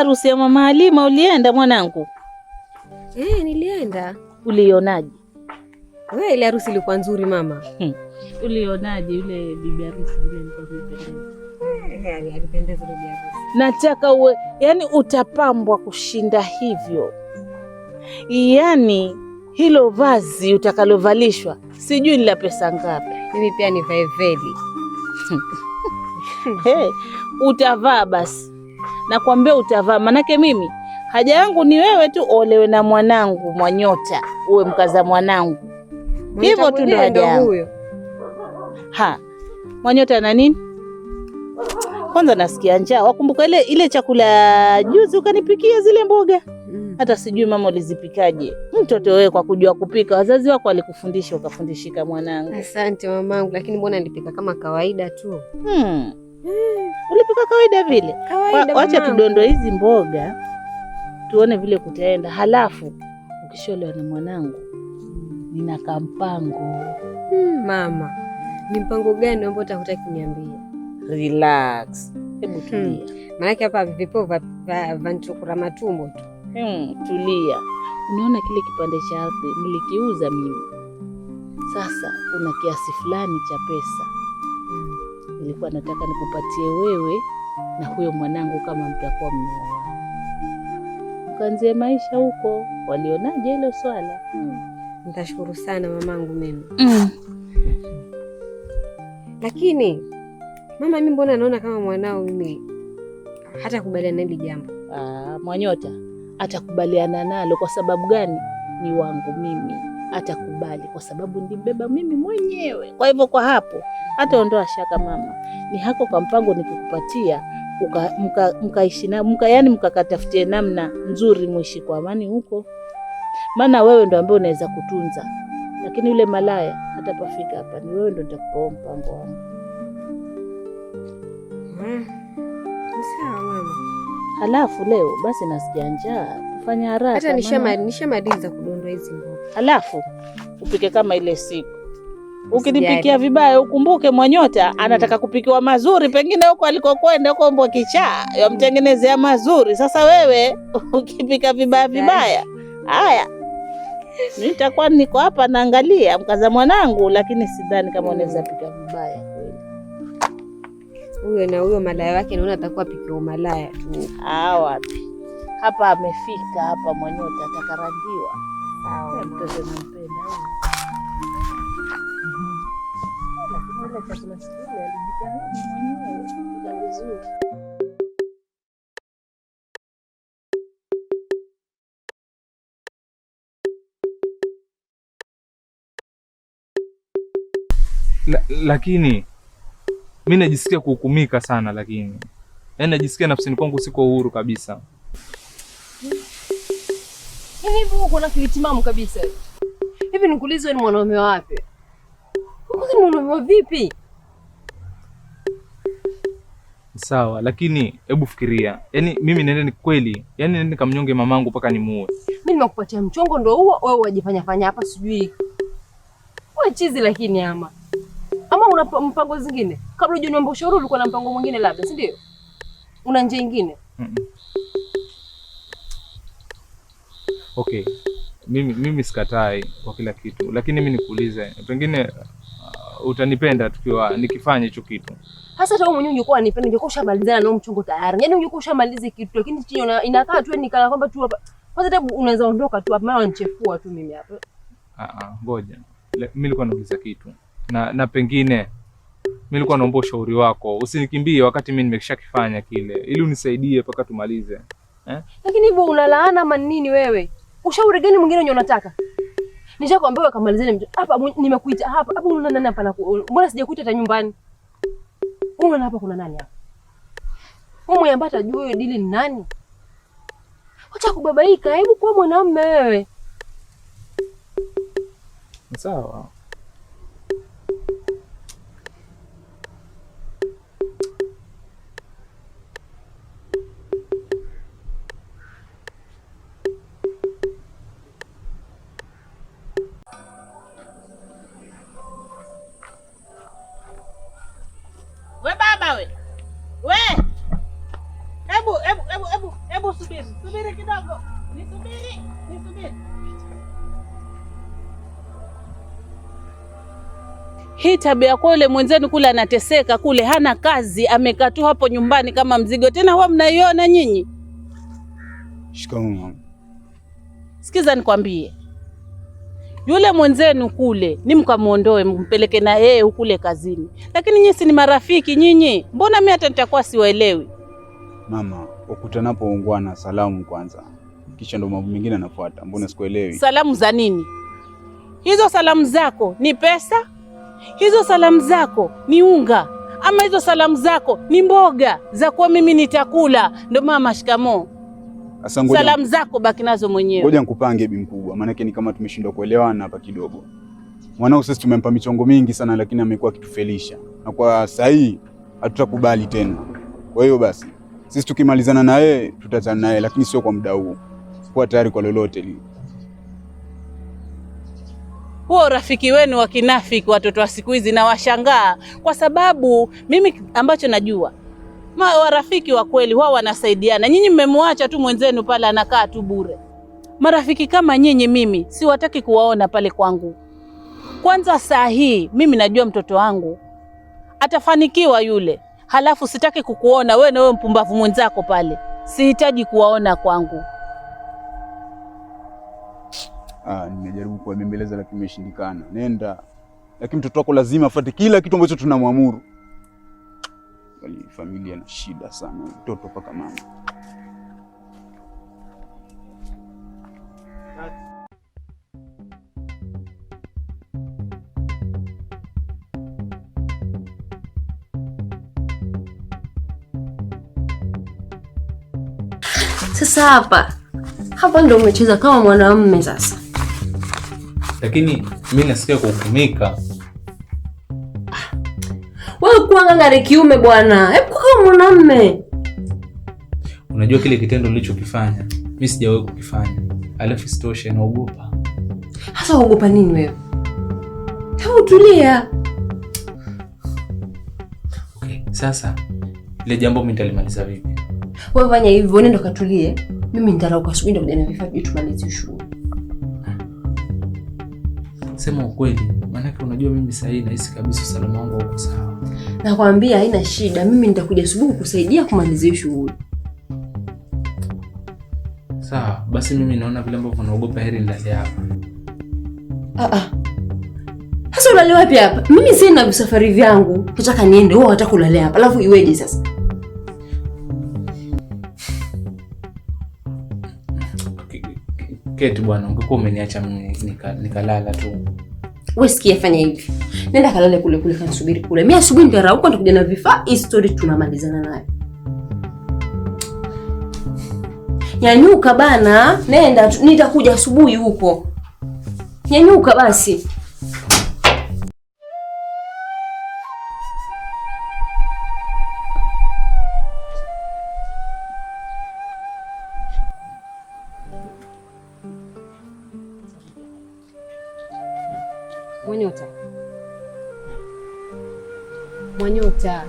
harusi ya Mama Halima ulienda mwanangu? Nilienda. Ulionaje? Wewe ile harusi ilikuwa nzuri mama. Ulionaje yule bibi harusi yule alipendeza? Alipendeza bibi harusi. Nataka uwe, yani utapambwa kushinda hivyo. Yani hilo vazi utakalovalishwa sijui ni la pesa ngapi. Mimi pia nivae veli. Utavaa basi. Nakwambia utavaa, manake mimi haja yangu ni wewe tu olewe na mwanangu Mwanyota, uwe mkaza mwanangu. Hivyo tu ndio haja yangu. Mwanyota na nini? Kwanza nasikia njaa. Wakumbuka ile chakula juzi ukanipikia zile mboga? Hata sijui mama ulizipikaje. Mtoto wewe kwa kujua kupika, wazazi wako walikufundisha ukafundishika mwanangu. Asante mamangu, lakini mbona nilipika kama kawaida tu? Ulipika kawaida vile? Kawaida. Wacha tudondo hizi mboga tuone vile kutaenda. Halafu ukisholewa na mwanangu nina kampango. Mama, ni mpango gani ambao utakutaka kuniambia? Relax. Hebu tulia. Maana hapa vipo vantukura matumbo tu. Tulia. Unaona kile kipande cha ardhi nilikiuza mimi. Sasa kuna kiasi fulani cha pesa. Nilikuwa nataka nikupatie wewe na huyo mwanangu kama mtakuwa mmeoa. Mkaanzie maisha huko. Walionaje hilo swala? Nitashukuru sana mamangu mimi. Lakini mama, mimi mbona naona kama mwanao mimi hata kubaliana na hili jambo? Mwanyota atakubaliana nalo. Kwa sababu gani? Ni wangu mimi. Atakubali kwa sababu nilibeba mimi mwenyewe. Kwa hivyo kwa hapo hata ondoa shaka mama. Ni hako kwa mpango nikikupatia mkaishi na yani mkakatafutie namna nzuri muishi kwa amani huko. Maana wewe ndo ambaye unaweza kutunza. Lakini yule malaya hata pafika hapa ni wewe ndo nitakupa mpango wangu. Sawa mama. Halafu leo basi nasikia njaa. Tufanye haraka. Hata nishamaliza kudondoa hizi mboga. Halafu upike kama ile siku. Ukinipikia vibaya ukumbuke Mwanyota anataka kupikiwa mazuri, pengine huko alikokwenda huko mbwa kichaa yamtengenezea mazuri. Sasa wewe ukipika vibaya haya nitakuwa niko hapa naangalia mkaza mwanangu, lakini sidhani kama unaweza pika vibaya kweli. Huyo na huyo malaya wake naona atakuwa pikiwa malaya tu. Wapi? Hapa amefika hapa Mwanyota atakarajiwa. Sawa, mtoto nampenda. Chakula sikule alijitahidi mwenyewe kupika vizuri. Lakini mimi najisikia kuhukumika sana, lakini yaani najisikia nafsini kwangu siko uhuru kabisa. Hivi uko na kilitimamu kabisa. Hivi nikuulize, ni mwanaume wapi? Ni mwanaume vipi? Sawa, lakini hebu fikiria. Yaani mimi nende ni kweli, yaani nende nikamnyonge mamangu mpaka nimuue. Mimi nimekupatia mchongo ndio huo, wewe wajifanya fanya hapa sijui. Wewe chizi lakini ama una mpango zingine? Kabla hujaniomba ushauri ulikuwa na mpango mwingine labda, si ndio? Una njia nyingine? Okay. Mimi sikatai kwa kila kitu, lakini mimi nikuulize, pengine utanipenda tukiwa nikifanya hicho kitu. Hasa hata wewe mwenyewe ungekuwa unanipenda, ungekuwa ushamalizana na mchongo tayari. Yaani ungekuwa ushamaliza kitu, lakini chini inakaa tu nikala kwamba tu hapa. Kwanza hebu unaweza ondoka tu hapa, maana unanichefua tu mimi hapa. Ngoja. Mimi nilikuwa nauliza kitu. Na pengine mimi nilikuwa naomba ushauri wako. Usinikimbie wakati mimi nimeshakifanya kile, ili unisaidie mpaka tumalize. Lakini hivyo unalaana ama nini wewe? Ushauri gani mwingine unataka? Nishakwambia wewe kamalizane hapa, nimekuita hapa. Hapa una nani hapa? Mbona sijakuita hata nyumbani? Unaona hapa kuna nani hapa? Umeyambata juu hiyo dili ni nani? Acha kubabaika, hebu kwa mwanamume wewe. Sawa. Subiri kidogo. Nisubiri. Hii tabia yako yule mwenzenu kule anateseka kule, hana kazi, amekaa tu hapo nyumbani kama mzigo. Tena huwa mnaiona nyinyi? Shikamoo. Sikiza nikwambie. Yule mwenzenu kule ni mkamuondoe, mpeleke na yeye kule kazini. Lakini nyinyi si ni marafiki nyinyi? Mbona mimi hata nitakuwa siwaelewi? Mama, ukutanapo ungwana salamu kwanza. Kisha ndo mambo mengine yanafuata. Mbona sikuelewi? Salamu za nini? Hizo salamu zako ni pesa? Hizo salamu zako ni unga? Ama hizo salamu zako ni mboga za kuwa mimi nitakula? Ndo mama, shikamoo. Salamu zako baki nazo mwenyewe. Ngoja nikupange bi mkubwa, maana ni kama tumeshindwa kuelewana hapa kidogo. Mwanao sisi tumempa michongo mingi sana, lakini amekuwa akitufelisha. Na kwa sahihi hatutakubali tena. Kwa hiyo basi sisi tukimalizana na yeye tutachana naye, lakini sio kwa muda huu. Kuwa tayari kwa lolote lile. Huo rafiki wenu wa kinafiki watoto wa siku hizi na washangaa, kwa sababu mimi ambacho najua warafiki wa kweli wao wanasaidiana. Nyinyi mmemwacha tu mwenzenu pale anakaa tu bure. Marafiki kama nyinyi mimi siwataki kuwaona pale kwangu. Kwanza saa hii mimi najua mtoto wangu atafanikiwa yule. Halafu sitaki kukuona wewe na wewe mpumbavu mwenzako pale. Sihitaji kuwaona kwangu. Nimejaribu kuwabembeleza lakini imeshindikana. Nenda. Lakini mtoto wako lazima afuate kila kitu ambacho tunamwamuru. Wali familia na shida sana, mtoto paka mama. Sasa hapa ndio umecheza kama mwanamume sasa. Lakini mimi nasikia kuhukumika. Wewe kuwa ngangari kiume bwana. Hebu kama mwanamume. Unajua kile kitendo nilichokifanya, mimi sijawahi kukifanya. Alafu sitoshe naogopa. Hasa uogopa nini wewe? Hebu tulia. Okay, sasa ile jambo mimi nitalimaliza vipi? Wewe fanya hivyo, nenda katulie. Mimi nitarauka asubuhi ndio kuja na vifaa vyetu tumalize shughuli. Sema ukweli, maana unajua mimi sasa hivi nahisi kabisa usalama wangu uko sawa. Nakwambia haina shida, mimi nitakuja asubuhi kusaidia kumalizia shughuli. Sawa, basi mimi naona vile ambavyo naogopa heri ndale hapa. Sasa ulale wapi hapa? Mimi sina safari vyangu. Nataka niende, wewe unataka kulala hapa. Alafu iweje sasa? Keti bwana, ungekuwa umeniacha mimi nikalala tu. Wewe sikia, fanya hivi. Nenda kalale kule kanisubiri kule. Mimi asubuhi nitarauka nitakuja na vifaa, hii story tunamalizana nayo. Nyanyuka bana, nenda nitakuja asubuhi huko. Nyanyuka basi. Mwanyota.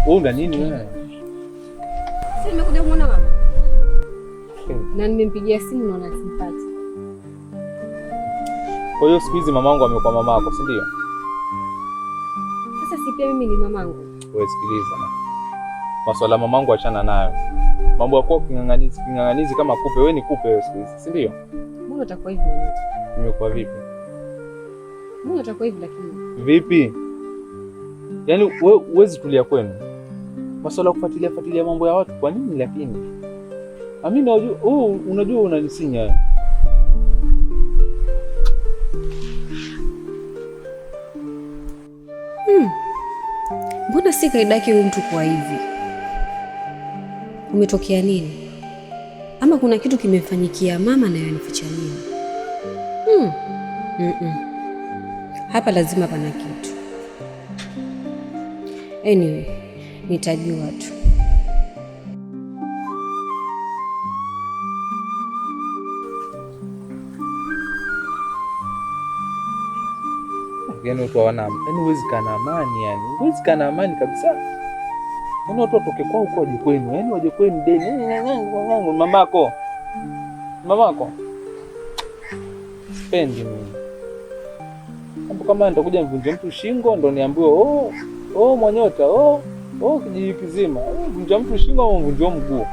Wewe una nini wewe? Sasa nimekuja kuona mama. Na nimempigia simu na anasipati. Kwa hiyo siku hizi mamangu amekuwa mamako, si ndio? Sasa si pia mimi ni mamangu. Wewe sikiliza. Masuala mamangu achana nayo. Mambo yako king'ang'anizi kama kupe, wewe ni kupe wewe siku hizi, si ndio? Mbona utakuwa hivi? Nimekuwa vipi? Mbona utakuwa hivi lakini? Vipi? Yaani wewe huwezi tulia kwenu. Masuala kufuatilia mambo ya watu kwa nini lakini? Amina unajua unanisinya. Mbona si kaida yake huyu mtu kwa hivi? Umetokea nini? Ama kuna kitu kimefanyikia mama na yanificha nini? Hapa lazima pana kitu. Anyway, nitajua tu. Yaani watu hawana, yaani huwezi kana amani, yani huwezi kana amani kabisa. Yaani watu watoke kwao huko waje kwenu. Yaani waje kwenu deni. Mamako. Sipendi mimi. Hapo kama nitakuja mvunje mtu shingo ndo niambiwe Mwanyota, kijiji kizima. Mvunja mtu shingo au mvunje mguu.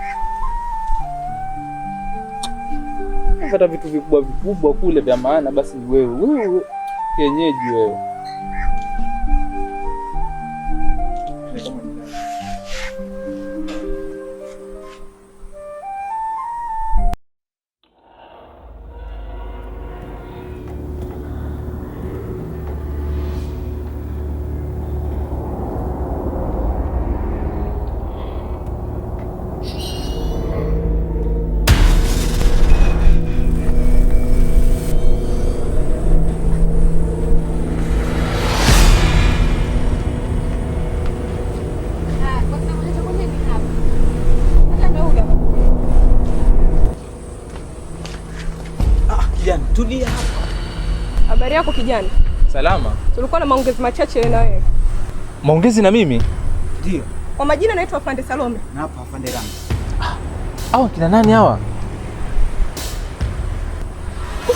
Hata vitu vikubwa kule vya maana basi ni wewe. Kienyeji wewe. Tulia hapa. Habari yako kijana? Salama. Tulikuwa na maongezi machache na wewe. Maongezi na mimi? Ndio. Kwa majina naitwa Afande Salome. Na hapa Afande Rangi. Hawa kina nani hawa?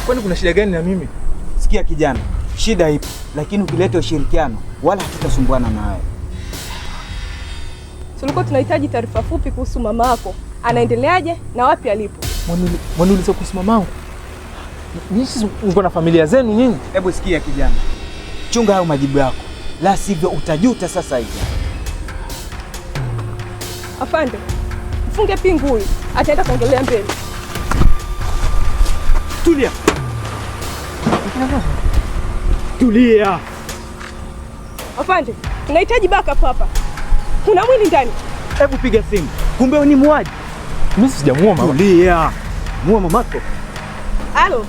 Kwani kuna shida gani na mimi? Sikia kijana, shida ipo, lakini ukileta ushirikiano wala hatutasumbuana nawe. Tulikuwa tunahitaji taarifa fupi kuhusu mama yako. Anaendeleaje na wapi alipo? Mwaniuliza kuhusu mamangu? Nyinyi mko na familia zenu nyinyi? Hebu sikia kijana, chunga hayo majibu yako, la sivyo utajuta sasa hivi. Afande, mfunge pingu huyu, ataenda kuongelea mbele. Tulia. Tulia. Afande, tunahitaji backup hapa. Kuna mwili ndani. Hebu piga simu. Kumbe ni muaji. Mimi sijamuua mama. Tulia. Muua mamako. Halo.